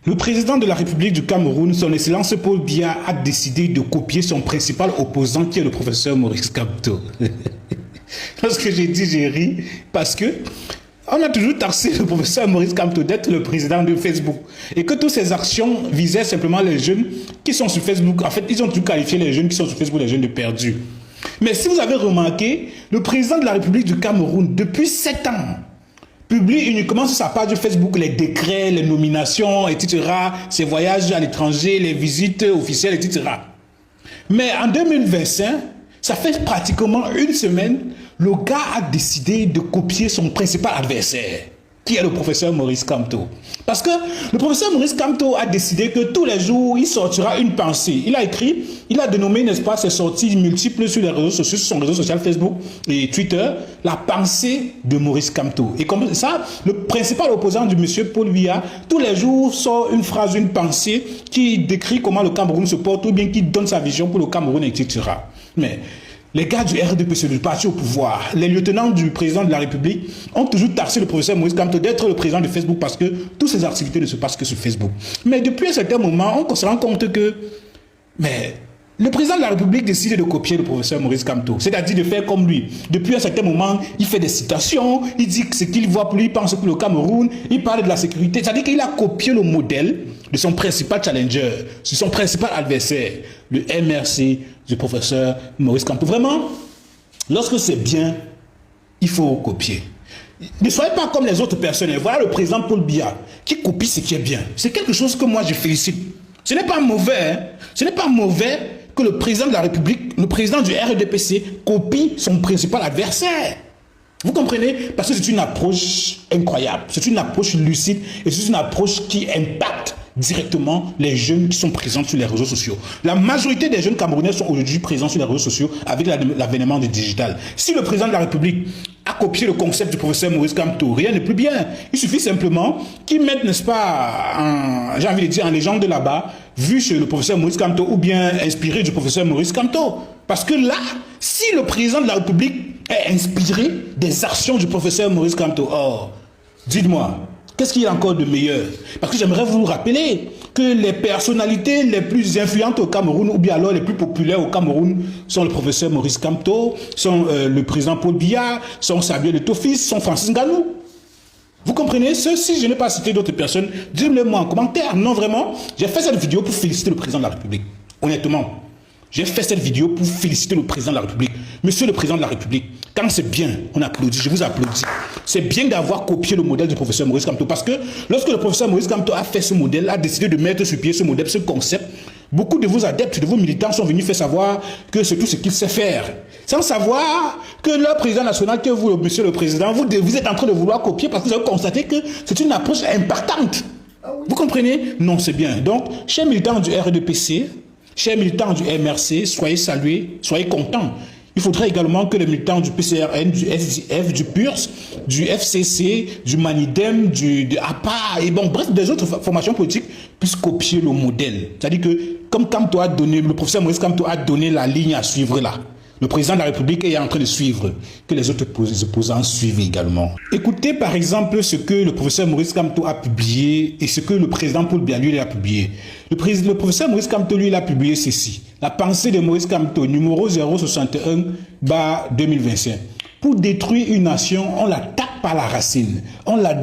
Le président de la République du Cameroun, son Excellence Paul Biya, a décidé de copier son principal opposant qui est le professeur Maurice Kamto. Lorsque j'ai dit, j'ai ri, parce que on a toujours taxé le professeur Maurice Kamto d'être le président de Facebook et que toutes ces actions visaient simplement les jeunes qui sont sur Facebook. En fait, ils ont tout qualifié les jeunes qui sont sur Facebook, les jeunes de perdus. Mais si vous avez remarqué, le président de la République du Cameroun, depuis 7 ans, publie uniquement sur sa page Facebook les décrets, les nominations, etc., ses voyages à l'étranger, les visites officielles, etc. Mais en 2025, ça fait pratiquement une semaine, le gars a décidé de copier son principal adversaire, qui est le professeur Maurice Kamto. Parce que le professeur Maurice Kamto a décidé que tous les jours, il sortira une pensée. Il a écrit, il a dénommé, n'est-ce pas, ses sorties multiples sur les réseaux sociaux, sur son réseau social Facebook et Twitter, la pensée de Maurice Kamto. Et comme ça, le principal opposant du monsieur Paul Biya, tous les jours, sort une phrase, une pensée qui décrit comment le Cameroun se porte ou bien qui donne sa vision pour le Cameroun, etc. Mais les gars du RDPC, du parti au pouvoir, les lieutenants du président de la République ont toujours taxé le professeur Maurice Kamto d'être le président de Facebook parce que toutes ces activités ne se passent que sur Facebook. Mais depuis un certain moment, on se rend compte que le président de la République décide de copier le professeur Maurice Kamto, c'est-à-dire de faire comme lui. Depuis un certain moment, il fait des citations, il dit que ce qu'il voit pour lui, il pense pour le Cameroun, il parle de la sécurité, c'est-à-dire qu'il a copié le modèle de son principal challenger, de son principal adversaire, le MRC du professeur Maurice Kamto. Vraiment, lorsque c'est bien, il faut copier. Ne soyez pas comme les autres personnes. Voilà le président Paul Biya qui copie ce qui est bien. C'est quelque chose que moi je félicite. Ce n'est pas mauvais, hein? Ce n'est pas mauvais que le président de la République, le président du RDPC, copie son principal adversaire. Vous comprenez? Parce que c'est une approche incroyable, c'est une approche lucide et c'est une approche qui impacte directement les jeunes qui sont présents sur les réseaux sociaux. La majorité des jeunes Camerounais sont aujourd'hui présents sur les réseaux sociaux avec l'avènement du digital. Si le président de la République a copié le concept du professeur Maurice Kamto, rien n'est plus bien. Il suffit simplement qu'il mette, n'est-ce pas, j'ai envie de dire, en légende de là-bas, vu chez le professeur Maurice Kamto ou bien inspiré du professeur Maurice Kamto. Parce que là, si le président de la République est inspiré des actions du professeur Maurice Kamto, oh, dites-moi, qu'est-ce qu'il y a encore de meilleur? Parce que j'aimerais vous rappeler que les personnalités les plus influentes au Cameroun, ou bien alors les plus populaires au Cameroun, sont le professeur Maurice Kamto, sont le président Paul Biya, sont Samuel Eto'o, sont Francis Ngannou. Vous comprenez? Si je n'ai pas cité d'autres personnes, dites-le-moi en commentaire. Non, vraiment, j'ai fait cette vidéo pour féliciter le président de la République. Honnêtement. J'ai fait cette vidéo pour féliciter le président de la République. Monsieur le président de la République, quand c'est bien, on applaudit, je vous applaudis. C'est bien d'avoir copié le modèle du professeur Maurice Kamto parce que lorsque le professeur Maurice Kamto a fait ce modèle, a décidé de mettre sur pied ce modèle, ce concept, beaucoup de vos adeptes, de vos militants sont venus faire savoir que c'est tout ce qu'il sait faire. Sans savoir que le président national, que vous, monsieur le président, vous êtes en train de vouloir copier parce que vous avez constaté que c'est une approche impactante. Vous comprenez? Non, c'est bien. Donc, chers militants du RDPC, chers militants du MRC, soyez salués, soyez contents. Il faudrait également que les militants du PCRN, du SDF, du PURS, du FCC, du MANIDEM, du APA, et bon, bref, des autres formations politiques puissent copier le modèle. C'est-à-dire que, comme Kamto a donné, le professeur Maurice Kamto a donné la ligne à suivre là. Le président de la République est en train de suivre, que les autres opposants suivent également. Écoutez par exemple ce que le professeur Maurice Kamto a publié et ce que le président Paul Biya lui a publié. Le professeur Maurice Kamto lui il a publié ceci. La pensée de Maurice Kamto, numéro 061-2025. Pour détruire une nation, on l'attaque par la racine. On la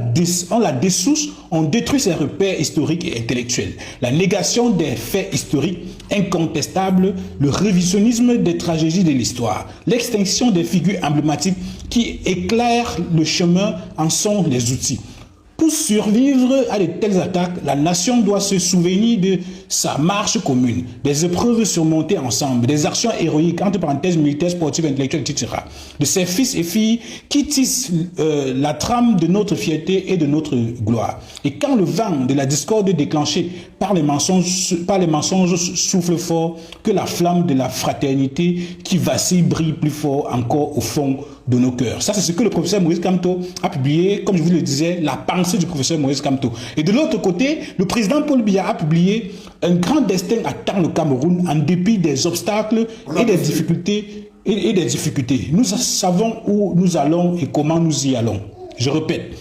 dessouche, on détruit ses repères historiques et intellectuels. La négation des faits historiques incontestables, le révisionnisme des tragédies de l'histoire, l'extinction des figures emblématiques qui éclairent le chemin en sont les outils. Pour survivre à de telles attaques, la nation doit se souvenir de sa marche commune, des épreuves surmontées ensemble, des actions héroïques, entre parenthèses militaires, sportives, intellectuelles, etc. De ses fils et filles qui tissent la trame de notre fierté et de notre gloire. Et quand le vent de la discorde déclenché par les mensonges souffle fort, que la flamme de la fraternité qui vacille brille plus fort encore au fond de nos cœurs. Ça, c'est ce que le professeur Maurice Kamto a publié, comme je vous le disais, la pensée du professeur Maurice Kamto. Et de l'autre côté, le président Paul Biya a publié un grand destin attend le Cameroun en dépit des obstacles et des difficultés. Nous savons où nous allons et comment nous y allons. Je répète,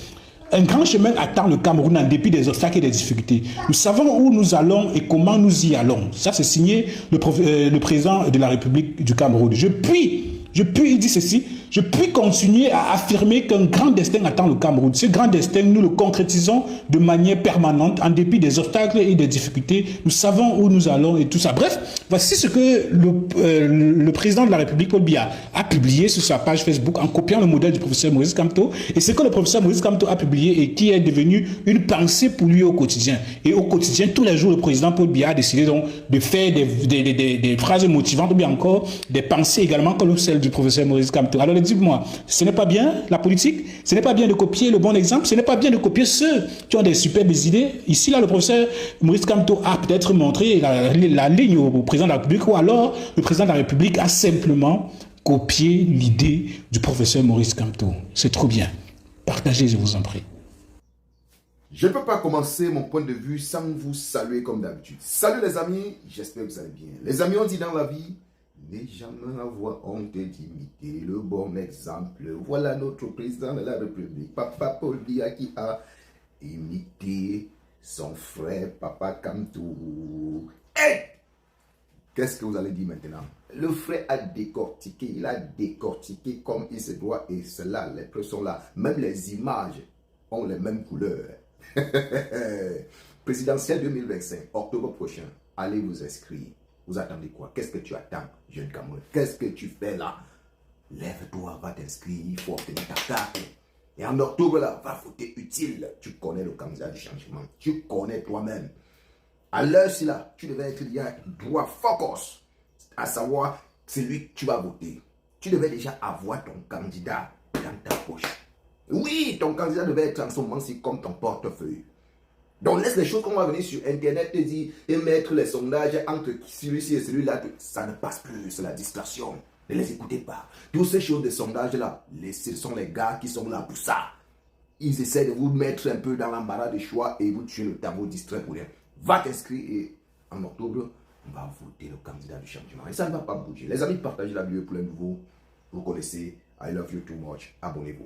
Un grand chemin attend le Cameroun en dépit des obstacles et des difficultés. Nous savons où nous allons et comment nous y allons. Ça, c'est signé le président de la République du Cameroun. Il dit ceci, je puis continuer à affirmer qu'un grand destin attend le Cameroun. Ce grand destin, nous le concrétisons de manière permanente, en dépit des obstacles et des difficultés. Nous savons où nous allons et tout ça. Bref, voici ce que le président de la République, Paul Biya, a publié sur sa page Facebook en copiant le modèle du professeur Maurice Kamto. Et ce que le professeur Maurice Kamto a publié et qui est devenu une pensée pour lui au quotidien. Et au quotidien, tous les jours, le président Paul Biya a décidé donc de faire des phrases motivantes ou bien encore des pensées également comme celle du professeur Maurice Kamto. Alors, dites-moi, ce n'est pas bien la politique, ce n'est pas bien de copier le bon exemple, ce n'est pas bien de copier ceux qui ont des superbes idées. Ici, là, le professeur Maurice Kamto a peut-être montré la ligne au président de la République, ou alors le président de la République a simplement copié l'idée du professeur Maurice Kamto. C'est trop bien. Partagez, je vous en prie. Je ne peux pas commencer mon point de vue sans vous saluer comme d'habitude. Salut les amis, j'espère que vous allez bien. Les amis, on dit dans la vie, n'aie jamais avoir honte d'imiter le bon exemple. Voilà notre président de la République, Papa Paul Biya, qui a imité son frère, Papa Kamto. Hey! Qu'est-ce que vous allez dire maintenant? Le frère a décortiqué, il a décortiqué comme il se doit, et c'est là, les preuves sont là. Même les images ont les mêmes couleurs. Présidentielle 2025, octobre prochain, allez vous inscrire. Vous attendez quoi? Qu'est-ce que tu attends, jeune Cameroun? Qu'est-ce que tu fais là? Lève-toi, va t'inscrire, il faut obtenir ta carte. Et en octobre, là, va voter utile. Tu connais le candidat du changement. Tu connais toi-même. À l'heure-ci, là, tu devais être déjà droit focus, à savoir celui que tu vas voter. Tu devais déjà avoir ton candidat dans ta poche. Oui, ton candidat devait être en ce moment-ci comme ton portefeuille. Donc laisse les choses qu'on va venir sur Internet te dire et mettre les sondages entre celui-ci et celui-là. Ça ne passe plus, c'est la distraction. Ne les écoutez pas. Toutes ces choses de sondage-là, ce sont les gars qui sont là pour ça. Ils essaient de vous mettre un peu dans l'embarras de choix et vous tuer le tableau distrait pour rien. Va t'inscrire et en octobre, on va voter le candidat du changement. Et ça ne va pas bouger. Les amis, partagez la vidéo pour les nouveaux. Vous connaissez. I love you too much. Abonnez-vous.